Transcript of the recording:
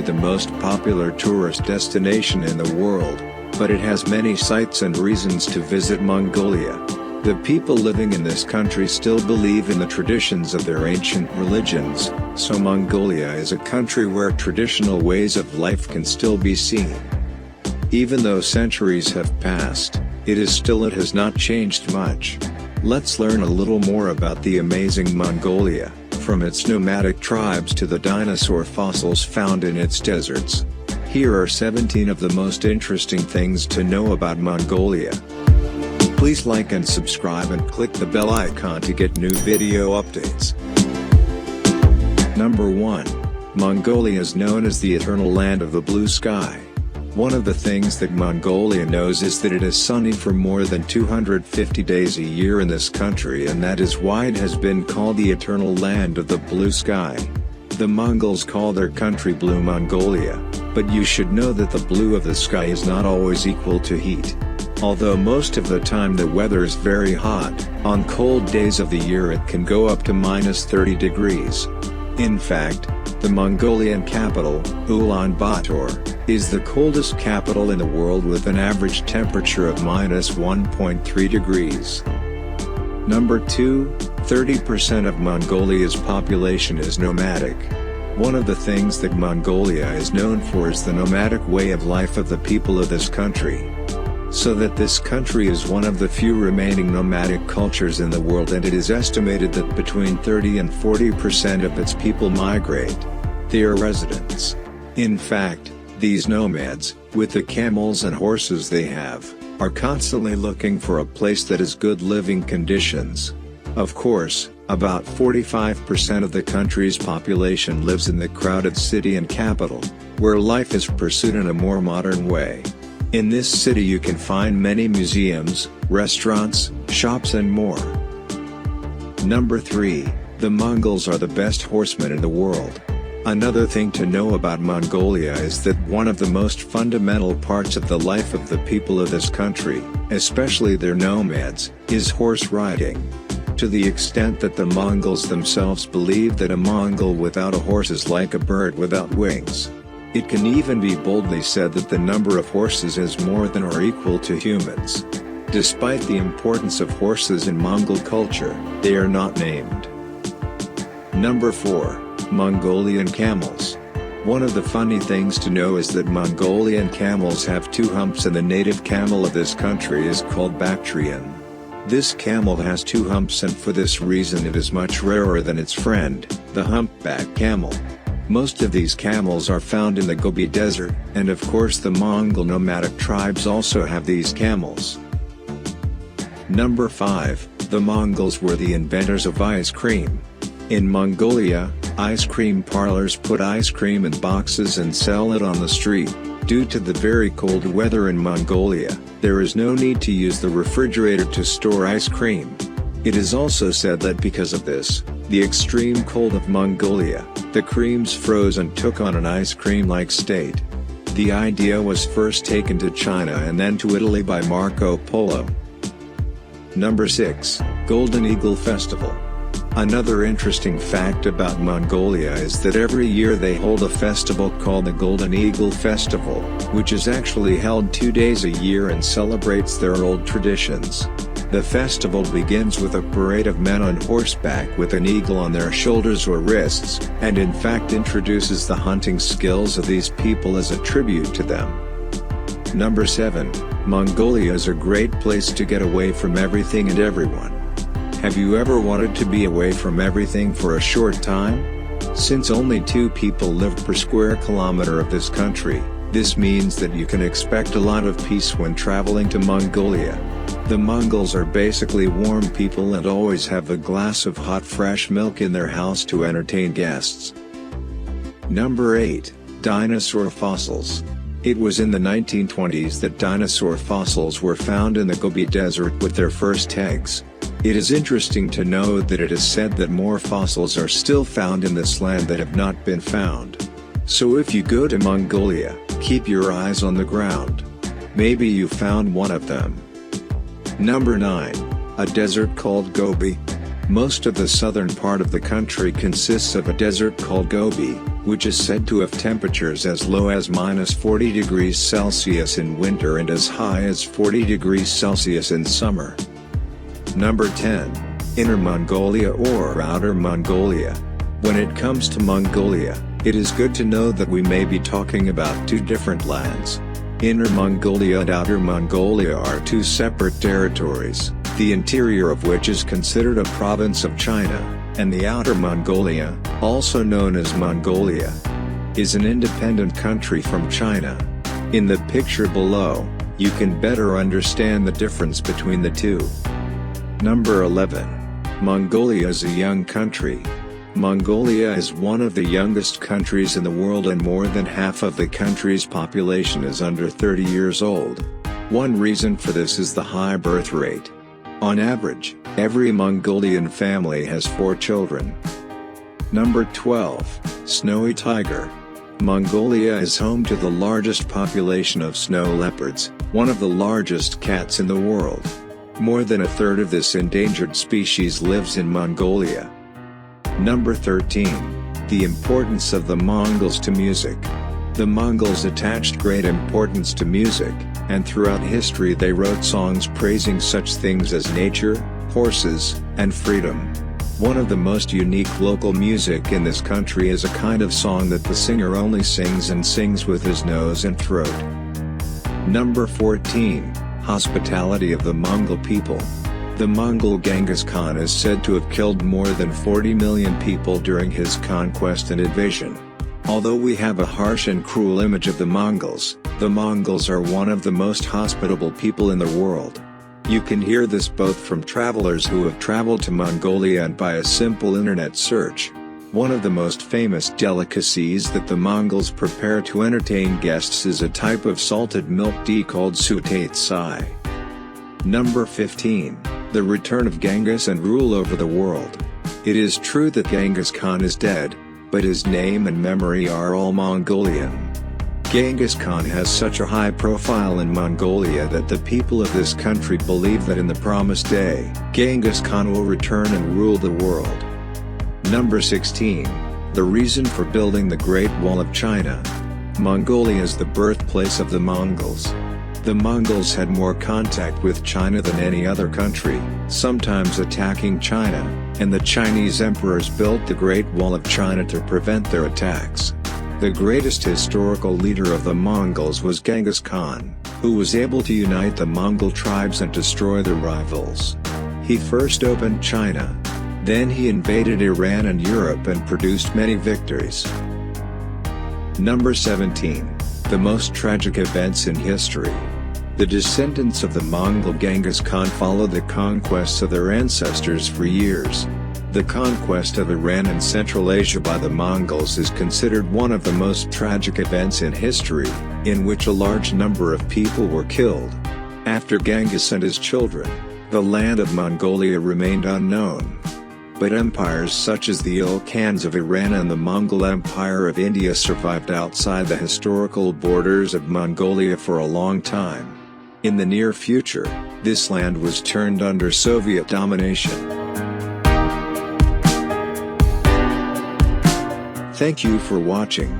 the most popular tourist destination in the world, but it has many sights and reasons to visit Mongolia. The people living in this country still believe in the traditions of their ancient religions, so Mongolia is a country where traditional ways of life can still be seen. Even though centuries have passed, it has not changed much. Let's learn a little more about the amazing Mongolia, from its nomadic tribes to the dinosaur fossils found in its deserts. Here are 17 of the most interesting things to know about Mongolia. Please like and subscribe and click the bell icon to get new video updates. Number 1. Mongolia is known as the eternal land of the blue sky. One of the things that Mongolia knows is that it is sunny for more than 250 days a year in this country, and that is why it has been called the eternal land of the blue sky. The Mongols call their country Blue Mongolia, but you should know that the blue of the sky is not always equal to heat. Although most of the time the weather is very hot, on cold days of the year it can go up to -30 degrees. In fact, the Mongolian capital, Ulaanbaatar, is the coldest capital in the world with an average temperature of -1.3 degrees. Number 2, 30% of Mongolia's population is nomadic. One of the things that Mongolia is known for is the nomadic way of life of the people of this country. So that this country is one of the few remaining nomadic cultures in the world, and it is estimated that between 30 and 40% of its people migrate. They are residents. In fact, these nomads, with the camels and horses they have, are constantly looking for a place that has good living conditions. Of course, about 45% of the country's population lives in the crowded city and capital, where life is pursued in a more modern way. In this city you can find many museums, restaurants, shops and more. Number 3, the Mongols are the best horsemen in the world. Another thing to know about Mongolia is that one of the most fundamental parts of the life of the people of this country, especially their nomads, is horse riding. To the extent that the Mongols themselves believe that a Mongol without a horse is like a bird without wings. It can even be boldly said that the number of horses is more than or equal to humans. Despite the importance of horses in Mongol culture, they are not named. Number 4, Mongolian camels. One of the funny things to know is that Mongolian camels have 2 humps, and the native camel of this country is called Bactrian. This camel has 2 humps, and for this reason it is much rarer than its friend, the humpback camel. Most of these camels are found in the Gobi Desert, and of course the Mongol nomadic tribes also have these camels. Number 5, the Mongols were the inventors of ice cream. In Mongolia, ice cream parlors put ice cream in boxes and sell it on the street. Due to the very cold weather in Mongolia, there is no need to use the refrigerator to store ice cream. It is also said that because of this, the extreme cold of Mongolia, the creams froze and took on an ice cream-like state. The idea was first taken to China and then to Italy by Marco Polo. Number 6, Golden Eagle Festival. Another interesting fact about Mongolia is that every year they hold a festival called the Golden Eagle Festival, which is actually held 2 days a year and celebrates their old traditions. The festival begins with a parade of men on horseback with an eagle on their shoulders or wrists, and in fact introduces the hunting skills of these people as a tribute to them. Number 7, Mongolia is a great place to get away from everything and everyone. Have you ever wanted to be away from everything for a short time? Since only 2 people live per square kilometer of this country, this means that you can expect a lot of peace when traveling to Mongolia. The Mongols are basically warm people and always have a glass of hot fresh milk in their house to entertain guests. Number 8, dinosaur fossils. It was in the 1920s that dinosaur fossils were found in the Gobi Desert with their first eggs. It is interesting to know that it is said that more fossils are still found in this land that have not been found. So if you go to Mongolia, keep your eyes on the ground. Maybe you found one of them. Number 9, a desert called Gobi. Most of the southern part of the country consists of a desert called Gobi, which is said to have temperatures as low as -40 degrees Celsius in winter and as high as 40 degrees Celsius in summer. Number 10. Inner Mongolia or Outer Mongolia. When it comes to Mongolia, it is good to know that we may be talking about two different lands. Inner Mongolia and Outer Mongolia are two separate territories, the interior of which is considered a province of China, and the Outer Mongolia, also known as Mongolia, is an independent country from China. In the picture below, you can better understand the difference between the two. Number 11. Mongolia is a young country. Mongolia is one of the youngest countries in the world, and more than half of the country's population is under 30 years old. One reason for this is the high birth rate. On average, every Mongolian family has 4 children. Number 12. Snowy Tiger. Mongolia is home to the largest population of snow leopards, one of the largest cats in the world. More than a third of this endangered species lives in Mongolia. Number 13. The importance of the Mongols to music. The Mongols attached great importance to music, and throughout history they wrote songs praising such things as nature, horses, and freedom. One of the most unique local music in this country is a kind of song that the singer only sings and sings with his nose and throat. Number 14. Hospitality of the Mongol people. The Mongol Genghis Khan is said to have killed more than 40 million people during his conquest and invasion. Although we have a harsh and cruel image of the Mongols are one of the most hospitable people in the world. You can hear this both from travelers who have traveled to Mongolia and by a simple internet search. One of the most famous delicacies that the Mongols prepare to entertain guests is a type of salted milk tea called sutai. Number 15. The return of Genghis and rule over the world. It is true that Genghis Khan is dead, but his name and memory are all Mongolian. Genghis Khan has such a high profile in Mongolia that the people of this country believe that in the promised day, Genghis Khan will return and rule the world. Number 16. The reason for building the Great Wall of China. Mongolia is the birthplace of the Mongols. The Mongols had more contact with China than any other country, sometimes attacking China, and the Chinese emperors built the Great Wall of China to prevent their attacks. The greatest historical leader of the Mongols was Genghis Khan, who was able to unite the Mongol tribes and destroy their rivals. He first opened China. Then he invaded Iran and Europe and produced many victories. Number 17. The most tragic events in history. The descendants of the Mongol Genghis Khan followed the conquests of their ancestors for years. The conquest of Iran and Central Asia by the Mongols is considered one of the most tragic events in history, in which a large number of people were killed. After Genghis and his children, the land of Mongolia remained unknown. But empires such as the Il Khans of Iran and the Mongol Empire of India survived outside the historical borders of Mongolia for a long time. In the near future, this land was turned under Soviet domination. Thank you for watching.